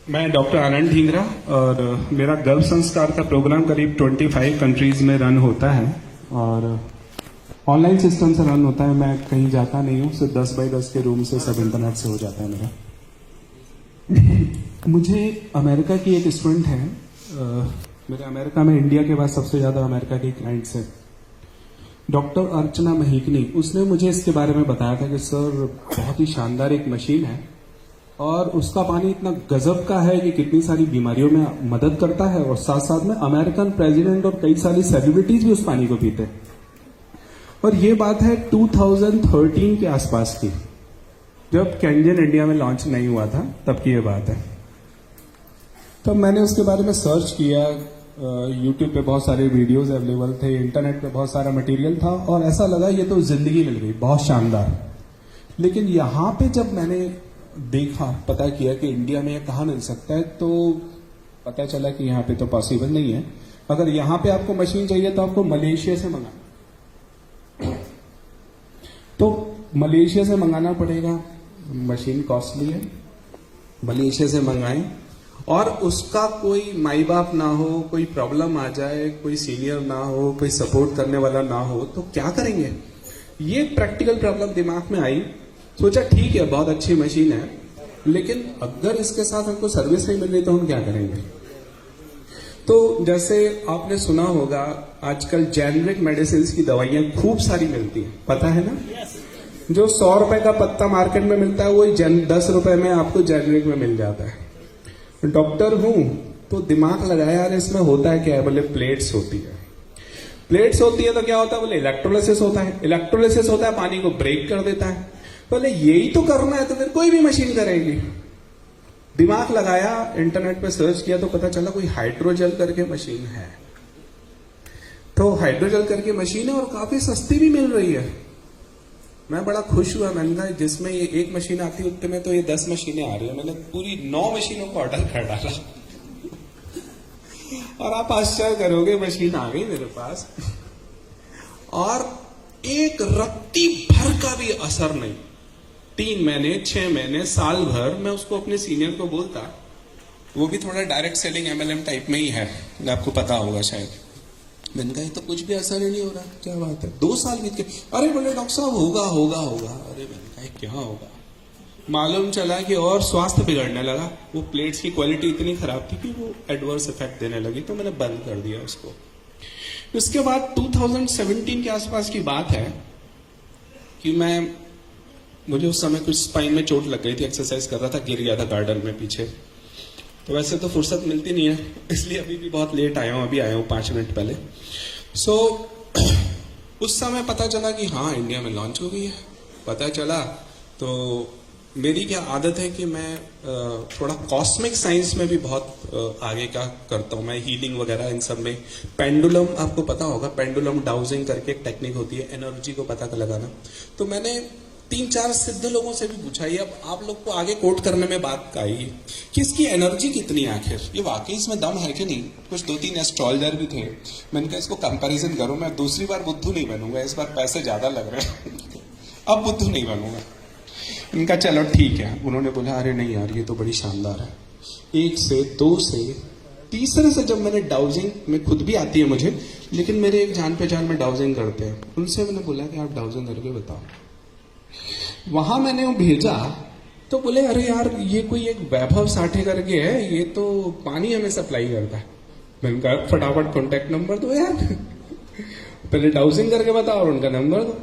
मैं डॉक्टर आनंद ढींगरा और मेरा गर्भ संस्कार का प्रोग्राम करीब 25 कंट्रीज में रन होता है और ऑनलाइन सिस्टम से रन होता है। मैं कहीं जाता नहीं हूँ, सिर्फ 10 बाई 10 के रूम से सब इंटरनेट से हो जाता है मेरा। मुझे अमेरिका की एक स्टूडेंट है, मेरे अमेरिका में इंडिया के बाद सबसे ज्यादा अमेरिका के क्लाइंट्स है, डॉक्टर अर्चना महिकनी। उसने मुझे इसके बारे में बताया था कि सर बहुत ही शानदार एक मशीन है और उसका पानी इतना गजब का है कि कितनी सारी बीमारियों में मदद करता है और साथ साथ में अमेरिकन प्रेसिडेंट और कई सारी सेलिब्रिटीज भी उस पानी को पीते हैं। और ये बात है 2013 के आसपास की, जब कैंजन इंडिया में लॉन्च नहीं हुआ था, तब की ये बात है। तब मैंने उसके बारे में सर्च किया, यूट्यूब पे बहुत सारे वीडियोस अवेलेबल थे, इंटरनेट पे बहुत सारा मटेरियल था और ऐसा लगा ये तो जिंदगी मिल गई, बहुत शानदार। लेकिन यहाँ पे जब मैंने देखा, पता किया कि इंडिया में ये कहाँ मिल सकता है, तो पता चला कि यहाँ पे तो पॉसिबल नहीं है। अगर यहाँ पे आपको मशीन चाहिए तो आपको मलेशिया से मंगाना, तो मलेशिया से मंगाना पड़ेगा। मशीन कॉस्टली है, मलेशिया से मंगाएं और उसका कोई माई बाप ना हो, कोई प्रॉब्लम आ जाए, कोई सीनियर ना हो, कोई सपोर्ट करने वाला ना हो, तो क्या करेंगे? ये प्रैक्टिकल प्रॉब्लम दिमाग में आई। सोचा ठीक है, बहुत अच्छी मशीन है, लेकिन अगर इसके साथ हमको सर्विस नहीं मिल रही तो हम क्या करेंगे? तो जैसे आपने सुना होगा, आजकल जेनरिक मेडिसिन की दवाइयां खूब सारी मिलती हैं, पता है ना? जो 100 रुपए का पत्ता मार्केट में मिलता है, वही 10 रुपए में आपको जेनरिक में मिल जाता है। डॉक्टर हूं तो दिमाग लगाया, यार इसमें होता है क्या है? बोले प्लेट्स होती है। प्लेट्स होती है तो क्या होता है? बोले इलेक्ट्रोलिसिस होता है। इलेक्ट्रोलिसिस होता है, पानी को ब्रेक कर देता है। बोले यही तो करना है तो फिर कोई भी मशीन करेगी। दिमाग लगाया, इंटरनेट पे सर्च किया तो पता चला कोई हाइड्रोजेल करके मशीन है। तो हाइड्रोजेल करके मशीन है और काफी सस्ती भी मिल रही है। मैं बड़ा खुश हुआ, मैंने कहा जिसमें ये एक मशीन आती है उतने में तो ये 10 मशीनें आ रही है। मैंने पूरी 9 मशीनों को ऑर्डर कर डाला और आप आश्चर्य करोगे, मशीन आ गई मेरे पास और एक रत्ती भर का भी असर नहीं। 3 महीने, 6 महीने, साल भर मैं उसको अपने सीनियर को बोलता, वो भी थोड़ा डायरेक्ट सेलिंग MLM टाइप में ही है, आपको पता होगा शायद। मैंने कहा तो कुछ भी असर ही नहीं हो रहा, क्या बात है? 2 साल बीत के, अरे बोले डॉक्टर साहब होगा होगा होगा। अरे मैंने कहा क्या होगा? मालूम चला कि और स्वास्थ्य बिगड़ने लगा। वो प्लेट्स की क्वालिटी इतनी खराब थी कि वो एडवर्स इफेक्ट देने लगी, तो मैंने बंद कर दिया उसको। उसके बाद 2017 के आसपास की बात है कि मुझे उस समय कुछ स्पाइन में चोट लग गई थी, एक्सरसाइज कर रहा था, गिर गया था गार्डन में पीछे। तो वैसे तो फुर्सत मिलती नहीं है, इसलिए अभी भी बहुत लेट आया हूँ, अभी आया हूँ 5 मिनट पहले। उस समय पता चला कि हाँ इंडिया में लॉन्च हो गई है। पता चला तो मेरी क्या आदत है कि मैं थोड़ा कॉस्मिक साइंस में भी बहुत आगे का करता हूँ मैं, हीलिंग वगैरह इन सब में। पेंडुलम आपको पता होगा, पेंडुलम डाउजिंग करके एक टेक्निक होती है एनर्जी को पता लगाना। तो मैंने 3-4 सिद्ध लोगों से भी पूछा, ये अब आप लोग को आगे कोट करने में बात आई कि इसकी एनर्जी कितनी है आखिर, ये वाकई इसमें दम है कि नहीं। कुछ 2-3 एस्ट्रोलॉजर भी थे, मैंने कहा इसको कंपैरिजन करो, मैं दूसरी बार बुद्धू नहीं बनूंगा, इस बार पैसे ज्यादा लग रहे हैं अब बुद्धू नहीं बनूंगा। इनका चलो ठीक है। उन्होंने बोला अरे नहीं यार ये तो बड़ी शानदार है। 1 से 2 से तीसरे से जब मैंने डाउजिंग में, खुद भी आती है मुझे, लेकिन मेरे एक जान पहचान में डाउजिंग करते हैं, उनसे मैंने बोला कि आप डाउजिंग करके बताओ। वहां मैंने वो भेजा तो बोले अरे यार ये कोई एक वैभव साठे करके है, ये तो पानी हमें सप्लाई करता है। मैंने कहा फटाफट कॉन्टेक्ट नंबर दो यार पहले डाउजिंग करके बताओ और उनका नंबर दो।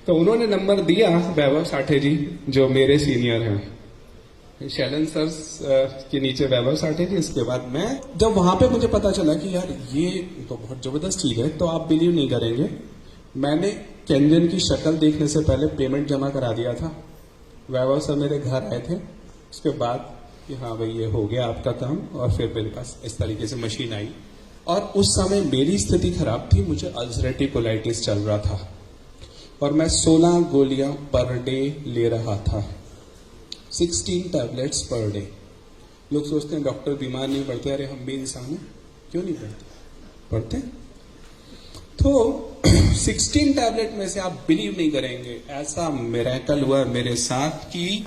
तो उन्होंने नंबर दिया, वैभव साठे जी जो मेरे सीनियर हैं, शैलन सर के नीचे वैभव साठे जी। इसके बाद मैं जब वहां पे मुझे पता चला कि यार ये तो बहुत जबरदस्त चीज है, तो आप बिलीव नहीं करेंगे, मैंने कैंजन की शक्ल देखने से पहले पेमेंट जमा करा दिया था। वैभव सर मेरे घर आए थे, उसके बाद कि हाँ भाई ये हो गया आपका काम, और फिर मेरे पास इस तरीके से मशीन आई। और उस समय मेरी स्थिति खराब थी, मुझे अल्सरेटिव कोलाइटिस चल रहा था और मैं 16 गोलियां पर डे ले रहा था, 16 टैबलेट्स पर डे। लोग सोचते हैं डॉक्टर बीमार नहीं पड़ते, अरे हम भी इंसान हैं, क्यों नहीं पड़ते? तो 16 टैबलेट में से आप बिलीव नहीं करेंगे, ऐसा मिरेकल हुआ मेरे साथ कि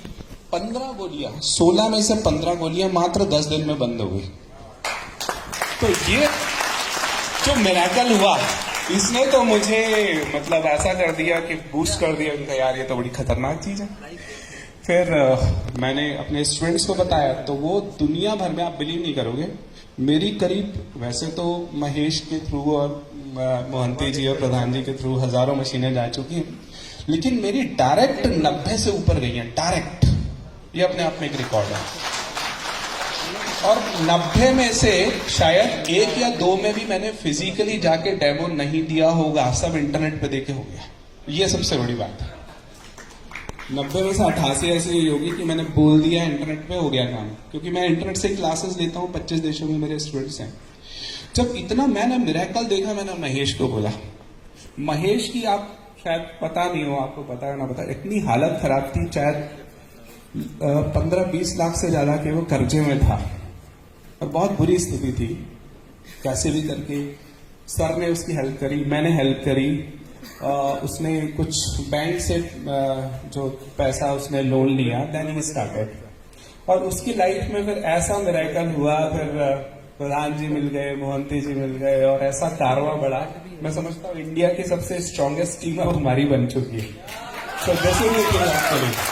15 गोलियां, 16 में से 15 गोलियां मात्र 10 दिन में बंद हो गई। तो ये जो मिरेकल हुआ, इसने तो मुझे मतलब ऐसा कर दिया कि बूस्ट कर दिया उनका, यार ये तो बड़ी खतरनाक चीज है। फिर मैंने अपने स्टूडेंट्स को बताया, तो वो दुनिया भर में, आप बिलीव नहीं करोगे, मेरी करीब, वैसे तो महेश के थ्रू और मोहंती जी और प्रधान जी के थ्रू हजारों मशीनें जा चुकी हैं, लेकिन मेरी डायरेक्ट 90 से ऊपर गई हैं, डायरेक्ट। ये अपने आप में एक रिकॉर्ड है। और 90 में से शायद 1 या 2 में भी मैंने फिजिकली जाके डेमो नहीं दिया होगा, सब इंटरनेट पे देखे हो गया। ये सबसे बड़ी बात है। 90 में से 88 ऐसी होगी कि मैंने बोल दिया, इंटरनेट पे हो गया काम, क्योंकि मैं इंटरनेट से क्लासेस लेता हूँ, 25 देशों में मेरे स्टूडेंट्स हैं। जब इतना मैंने मिरेकल देखा, मैंने महेश को बोला, महेश की आप शायद पता नहीं हो, आपको पता है ना पता, इतनी हालत खराब थी, शायद 15-20 लाख से ज्यादा के वो कर्जे में था और बहुत बुरी स्थिति थी। कैसे भी करके सर ने उसकी हेल्प करी, मैंने हेल्प करी, उसने कुछ बैंक से जो पैसा उसने लोन लिया, देन ही स्टार्टेड। और उसकी लाइफ में फिर ऐसा मिरेकल हुआ, फिर प्रधान जी मिल गए, मोहंती जी मिल गए, और ऐसा कारवां बढ़ा। मैं समझता हूँ इंडिया की सबसे स्ट्रॉन्गेस्ट टीम अब हमारी बन चुकी है। तो जैसे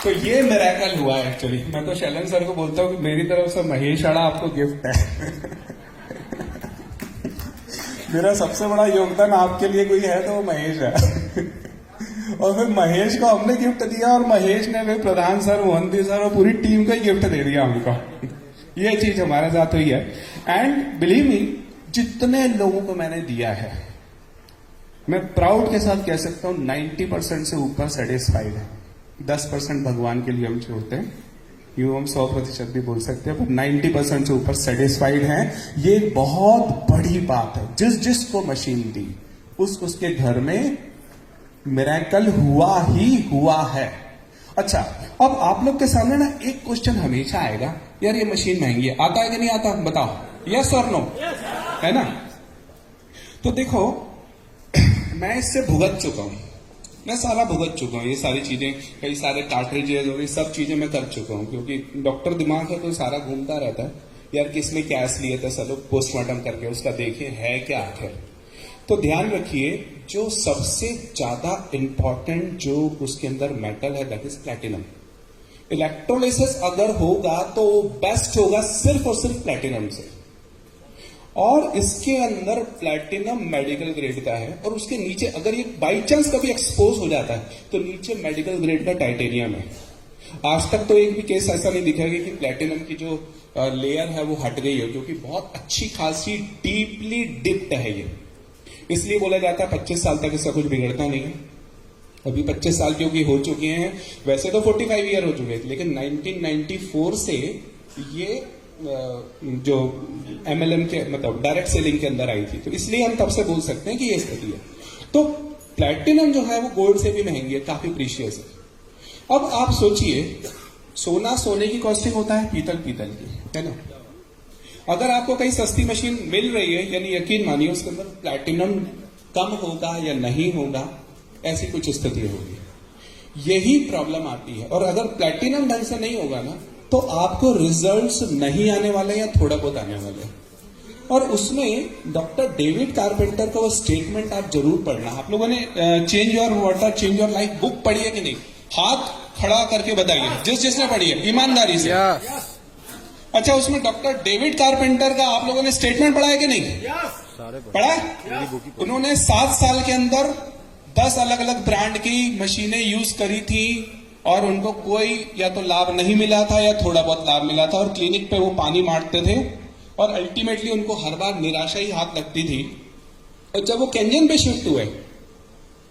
तो ये मिरेकल हुआ एक्चुअली। मैं तो शैलन सर को बोलता हूँ कि मेरी तरफ से महेश आड़ा आपको गिफ्ट है। मेरा सबसे बड़ा योगदान आपके लिए कोई है तो वो महेश है। और फिर महेश को हमने गिफ्ट दिया, और महेश ने फिर प्रधान सर, मोहंती सर और पूरी टीम को गिफ्ट दे दिया हमको। ये चीज हमारे साथ हुई है। एंड बिलीव मी, जितने लोगों को मैंने दिया है, मैं प्राउड के साथ कह सकता हूं 90% से ऊपर सेटिस्फाइड है। 10% भगवान के लिए हम छोड़ते हैं, यूं हम 100% भी बोल सकते हैं, पर 90% से ऊपर सेटिस्फाइड हैं। ये बहुत बड़ी बात है। जिस जिसको मशीन दी, उसके घर में मिरेकल हुआ ही हुआ है। अच्छा, अब आप लोग के सामने ना एक क्वेश्चन हमेशा आएगा, यार ये मशीन महंगी है, आता है कि नहीं आता, बताओ, यस और नो, है ना? तो देखो, मैं इससे भुगत चुका हूं, मैं सारा भुगत चुका हूँ, ये सारी चीजें, कई सारे कार्ट्रिजेज और ये सब चीजें मैं कर चुका हूँ, क्योंकि डॉक्टर दिमाग है तो सारा घूमता रहता है, यार किसने क्या लिए थे, सब लोग पोस्टमार्टम करके उसका देखें है क्या आखिर। तो ध्यान रखिए, जो सबसे ज्यादा इंपॉर्टेंट जो उसके अंदर मेटल है, दैट इज प्लैटिनम। इलेक्ट्रोलिसिस अगर होगा तो बेस्ट होगा सिर्फ और सिर्फ प्लैटिनम से, और इसके अंदर प्लैटिनम मेडिकल ग्रेड का है, और उसके नीचे अगर ये बाई चांस कभी एक्सपोज हो जाता है तो नीचे मेडिकल ग्रेड का टाइटेनियम है। आज तक तो एक भी केस ऐसा नहीं दिखा कि प्लैटिनम की जो लेयर है वो हट गई है, क्योंकि बहुत अच्छी खासी डीपली डिप्ड है ये। इसलिए बोला जाता है 25 साल तक इसका कुछ बिगड़ता नहीं है। अभी 25 साल क्योंकि हो चुके हैं, वैसे तो 45 ईयर हो चुके थे, लेकिन 1994 से ये जो MLM के मतलब डायरेक्ट सेलिंग के अंदर आई थी, तो इसलिए हम तब से बोल सकते हैं कि ये स्थिति है। तो प्लैटिनम जो है वो गोल्ड से भी महंगी है, काफी प्रीशियस है। अब आप सोचिए, सोना सोने की कॉस्टिंग होता है, पीतल पीतल की, है ना? अगर आपको कहीं सस्ती मशीन मिल रही है, यानी यकीन मानिए उसके अंदर प्लैटिनम कम होगा या नहीं होगा, ऐसी कुछ स्थिति होगी। यही प्रॉब्लम आती है। और अगर प्लैटिनम ढंग से नहीं होगा ना, तो आपको रिजल्ट्स नहीं आने वाले या थोड़ा बहुत आने वाले। और उसमें डॉक्टर डेविड कारपेंटर का वो स्टेटमेंट आप जरूर पढ़ना। आप लोगों ने change your water change your life book पढ़ी है कि नहीं? हाथ खड़ा करके बताइए, जिसने पढ़ी है ईमानदारी से। अच्छा, उसमें डॉक्टर डेविड कारपेंटर का आप लोगों ने स्टेटमेंट पढ़ा है कि नहीं? पढ़ा है? उन्होंने 7 साल के अंदर 10 अलग अलग ब्रांड की मशीनें यूज करी थी, और उनको कोई या तो लाभ नहीं मिला था या थोड़ा बहुत लाभ मिला था, और क्लिनिक पे वो पानी मारते थे, और अल्टीमेटली उनको हर बार निराशा ही हाथ लगती थी। और जब वो केंजन पे शिफ्ट हुए,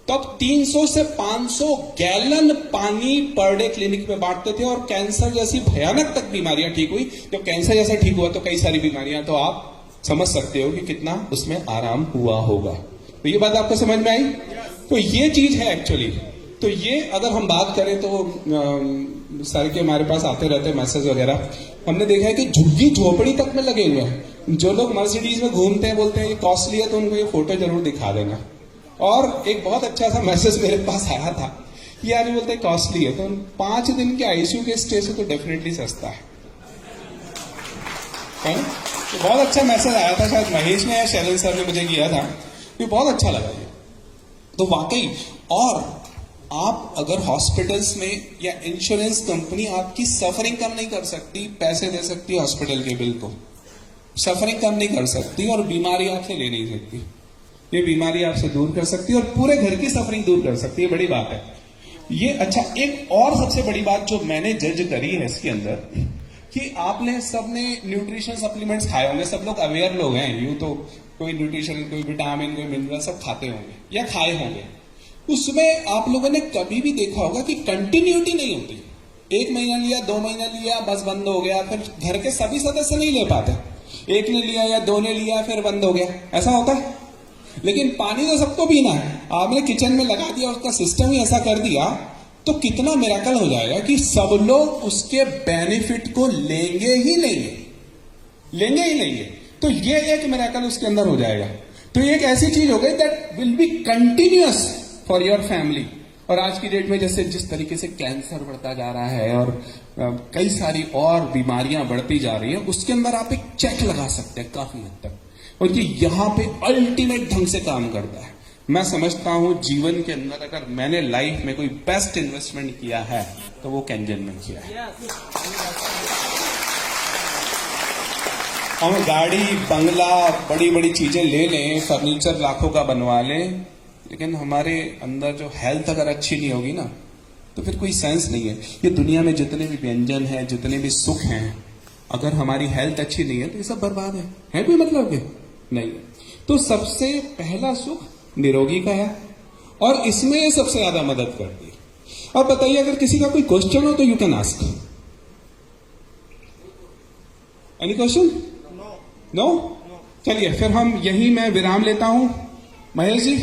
तब 300 से 500 गैलन पानी पर डे क्लिनिक में बांटते थे, और कैंसर जैसी भयानक तक बीमारियां ठीक हुई। जब कैंसर जैसा ठीक हुआ तो कई सारी बीमारियां, तो आप समझ सकते हो कि कितना उसमें आराम हुआ होगा। तो ये बात आपको समझ में आई? तो ये चीज है एक्चुअली। तो ये अगर हम बात करें तो सर के हमारे पास आते रहते मैसेज वगैरह, हमने देखा है कि झुग्गी झोपड़ी तक में लगे हुए हैं। जो लोग मर्सिडीज में घूमते हैं, बोलते हैं ये कॉस्टली है, तो उनको ये फोटो जरूर दिखा देना। और एक बहुत अच्छा सा मैसेज मेरे पास आया था ये आदमी बोलते हैं कॉस्टली है, तो 5 दिन के आईसीयू के स्टे से तो डेफिनेटली सस्ता है। तो बहुत अच्छा मैसेज आया था, शायद महेश ने या शैलन सर ने मुझे किया था, ये बहुत अच्छा लगा ये। तो वाकई, और आप अगर हॉस्पिटल्स में या इंश्योरेंस कंपनी आपकी सफरिंग कम नहीं कर सकती, पैसे दे सकती है हॉस्पिटल के बिल को, सफरिंग कम नहीं कर सकती और बीमारी आपसे ले नहीं सकती। ये बीमारी आपसे दूर कर सकती है और पूरे घर की सफरिंग दूर कर सकती है, बड़ी बात है ये। अच्छा, एक और सबसे बड़ी बात जो मैंने जज करी है इसके अंदर, कि आपने सबने न्यूट्रिशन सप्लीमेंट्स खाए होंगे, सब लोग अवेयर लोग हैं, यूं तो कोई न्यूट्रिशन, कोई विटामिन, कोई मिनरल सब खाते होंगे या खाए होंगे। उसमें आप लोगों ने कभी भी देखा होगा कि कंटिन्यूटी नहीं होती। 1 महीना लिया, 2 महीना लिया, बस बंद हो गया, फिर घर के सभी सदस्य नहीं ले पाते। एक ने लिया या 2 ने लिया, फिर बंद हो गया, ऐसा होता है। लेकिन पानी तो सबको पीना है, आपने किचन में लगा दिया, उसका सिस्टम ही ऐसा कर दिया, तो कितना मिरेकल हो जाएगा कि सब लोग उसके बेनिफिट को लेंगे ही लेंगे, लेंगे ही लेंगे। तो ये एक मिरेकल उसके अंदर हो जाएगा। तो ये एक ऐसी चीज हो गई that will be continuous for your family. और आज की डेट में जैसे जिस तरीके से कैंसर बढ़ता जा रहा है और कई सारी और बीमारियां बढ़ती जा रही है, उसके अंदर आप एक चेक लगा सकते हैं काफी हद तक, और ये यहां पे अल्टीमेट ढंग से काम करता है। मैं समझता हूं जीवन के अंदर अगर मैंने लाइफ में कोई बेस्ट इन्वेस्टमेंट किया है तो वो कैंजन में किया है। हम गाड़ी, बंगला, बड़ी बड़ी चीजें ले लें, फर्नीचर लाखों का बनवा लें, लेकिन हमारे अंदर जो हेल्थ अगर अच्छी नहीं होगी ना, तो फिर कोई सेंस नहीं है। ये दुनिया में जितने भी व्यंजन हैं, जितने भी सुख हैं, अगर हमारी हेल्थ अच्छी नहीं है तो ये सब बर्बाद है कोई मतलब के नहीं। तो सबसे पहला सुख निरोगी का है और इसमें ये सबसे ज्यादा मदद करती है। अब बताइए, अगर किसी का कोई क्वेश्चन हो तो you can ask. Any question? No? चलिए फिर हम यही मैं विराम लेता हूं। महेश जी।